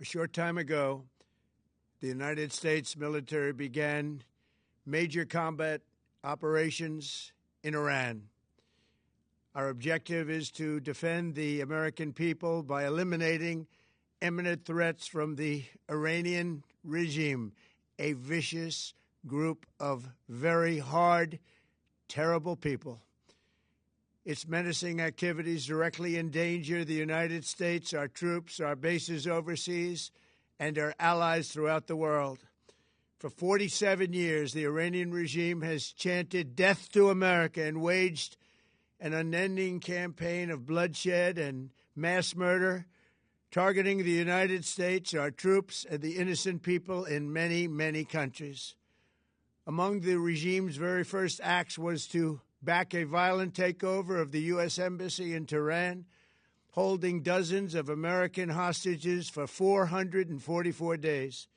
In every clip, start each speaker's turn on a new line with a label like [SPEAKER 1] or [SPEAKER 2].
[SPEAKER 1] A short time ago, the United States military began major combat operations in Iran. Our objective is to defend the American people by eliminating imminent threats from the Iranian regime, a vicious group of very hard, terrible people. Its menacing activities directly endanger the United States, our troops, our bases overseas, and our allies throughout the world. For 47 years, the Iranian regime has chanted death to America and waged an unending campaign of bloodshed and mass murder, targeting the United States, our troops, and the innocent people in many, many countries. Among the regime's very first acts was to back a violent takeover of the U.S. Embassy in Tehran, holding dozens of American hostages for 444 days.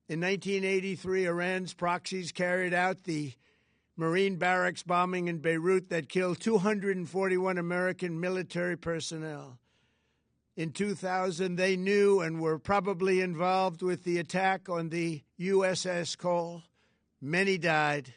[SPEAKER 1] In 1983, Iran's proxies carried out the Marine barracks bombing in Beirut that killed 241 American military personnel. In 2000, they knew and were probably involved with the attack on the USS Cole. Many died.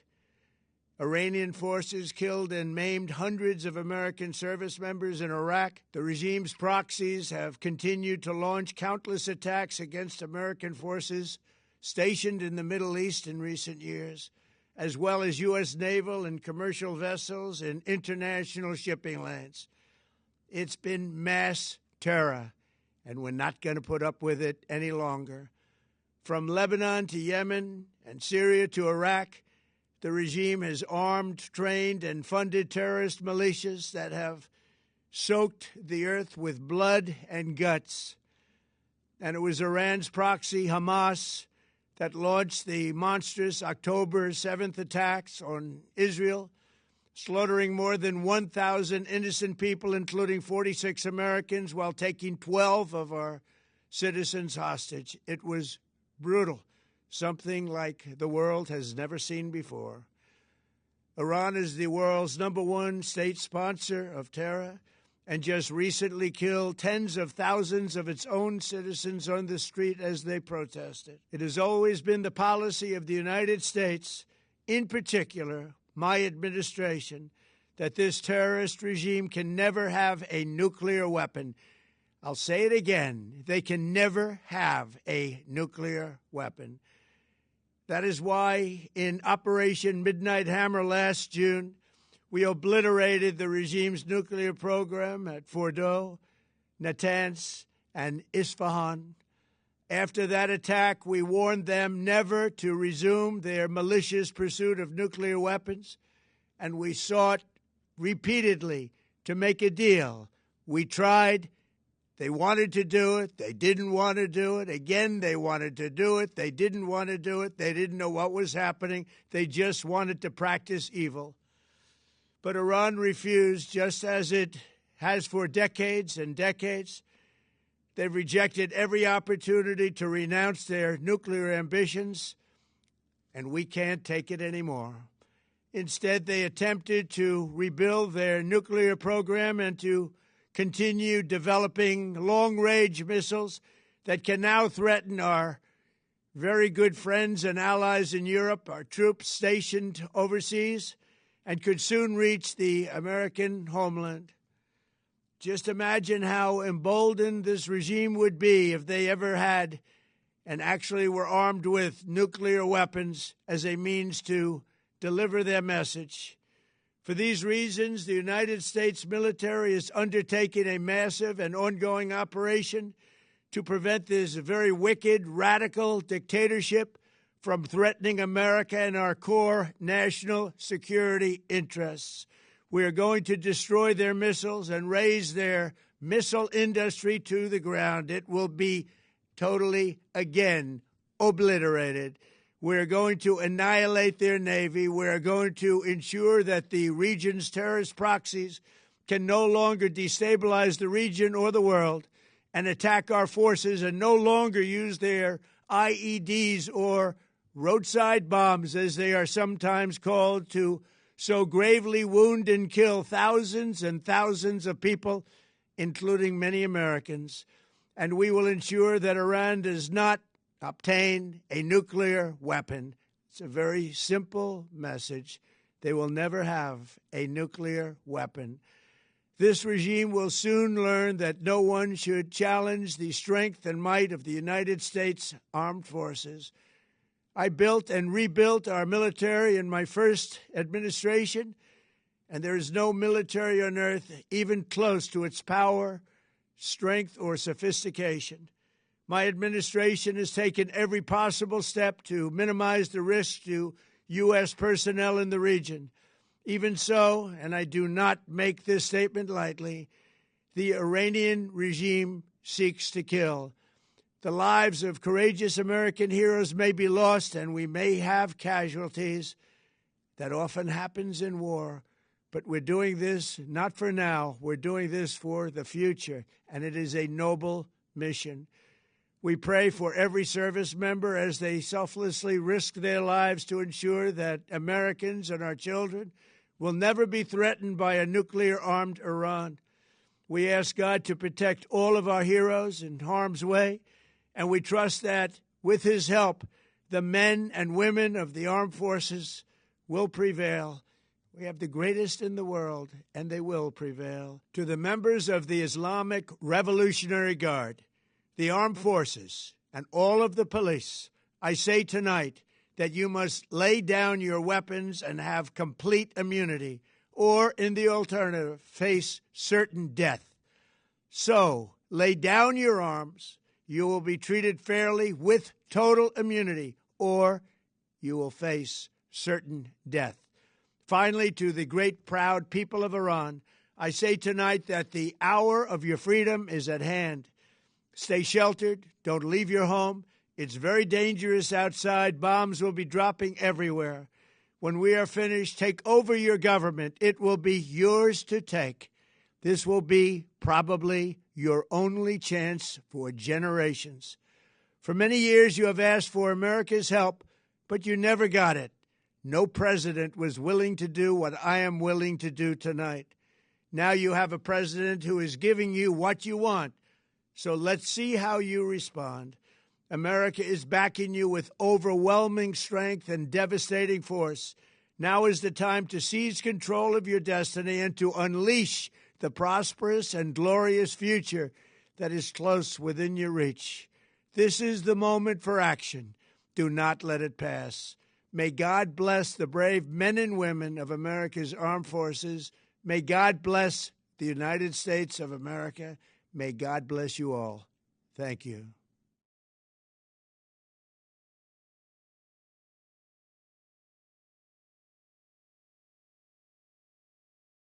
[SPEAKER 1] Iranian forces killed and maimed hundreds of American service members in Iraq. The regime's proxies have continued to launch countless attacks against American forces stationed in the Middle East in recent years, as well as U.S. naval and commercial vessels and international shipping lanes. It's been mass terror, and we're not going to put up with it any longer. From Lebanon to Yemen and Syria to Iraq, the regime has armed, trained, and funded terrorist militias that have soaked the earth with blood and guts. And it was Iran's proxy, Hamas, that launched the monstrous October 7th attacks on Israel, slaughtering more than 1,000 innocent people, including 46 Americans, while taking 12 of our citizens hostage. It was brutal, something like the world has never seen before. Iran is the world's #1 state sponsor of terror and just recently killed tens of thousands of its own citizens on the street as they protested. It has always been the policy of the United States, in particular, my administration, that this terrorist regime can never have a nuclear weapon. I'll say it again. They can never have a nuclear weapon. That is why in Operation Midnight Hammer last June, we obliterated the regime's nuclear program at Fordow, Natanz, and Isfahan. After that attack, we warned them never to resume their malicious pursuit of nuclear weapons, and we sought repeatedly to make a deal. We tried. They wanted to do it. They didn't want to do it. Again, they wanted to do it. They didn't want to do it. They didn't know what was happening. They just wanted to practice evil. But Iran refused, just as it has for decades and decades. They've rejected every opportunity to renounce their nuclear ambitions, and we can't take it anymore. Instead, they attempted to rebuild their nuclear program and to continue developing long-range missiles that can now threaten our very good friends and allies in Europe, our troops stationed overseas, and could soon reach the American homeland. Just imagine how emboldened this regime would be if they ever had and actually were armed with nuclear weapons as a means to deliver their message. For these reasons, the United States military is undertaking a massive and ongoing operation to prevent this very wicked, radical dictatorship from threatening America and our core national security interests. We are going to destroy their missiles and raise their missile industry to the ground. It will be totally, again, obliterated. We're going to annihilate their Navy. We're going to ensure that the region's terrorist proxies can no longer destabilize the region or the world and attack our forces and no longer use their IEDs or roadside bombs, as they are sometimes called, to so gravely wound and kill thousands and thousands of people, including many Americans. and we will ensure that Iran does not obtain a nuclear weapon. It's a very simple message. They will never have a nuclear weapon. This regime will soon learn that no one should challenge the strength and might of the United States Armed Forces. I built and rebuilt our military in my first administration, and there is no military on earth even close to its power, strength, or sophistication. My administration has taken every possible step to minimize the risk to U.S. personnel in the region. Even so, and I do not make this statement lightly, the Iranian regime seeks to kill. The lives of courageous American heroes may be lost, and we may have casualties. That often happens in war. But we're doing this not for now. We're doing this for the future, and it is a noble mission. We pray for every service member as they selflessly risk their lives to ensure that Americans and our children will never be threatened by a nuclear-armed Iran. We ask God to protect all of our heroes in harm's way, and we trust that, with his help, the men and women of the armed forces will prevail. We have the greatest in the world, and they will prevail. To the members of the Islamic Revolutionary Guard, the armed forces, and all of the police, I say tonight that you must lay down your weapons and have complete immunity, or, in the alternative, face certain death. So, lay down your arms. You will be treated fairly with total immunity, or you will face certain death. Finally, to the great, proud people of Iran, I say tonight that the hour of your freedom is at hand. Stay sheltered. Don't leave your home. It's very dangerous outside. Bombs will be dropping everywhere. When we are finished, take over your government. It will be yours to take. This will be probably your only chance for generations. For many years, you have asked for America's help, but you never got it. No president was willing to do what I am willing to do tonight. Now you have a president who is giving you what you want. So let's see how you respond. America is backing you with overwhelming strength and devastating force. Now is the time to seize control of your destiny and to unleash the prosperous and glorious future that is close within your reach. This is the moment for action. Do not let it pass. May God bless the brave men and women of America's armed forces. May God bless the United States of America. May God bless you all. Thank you.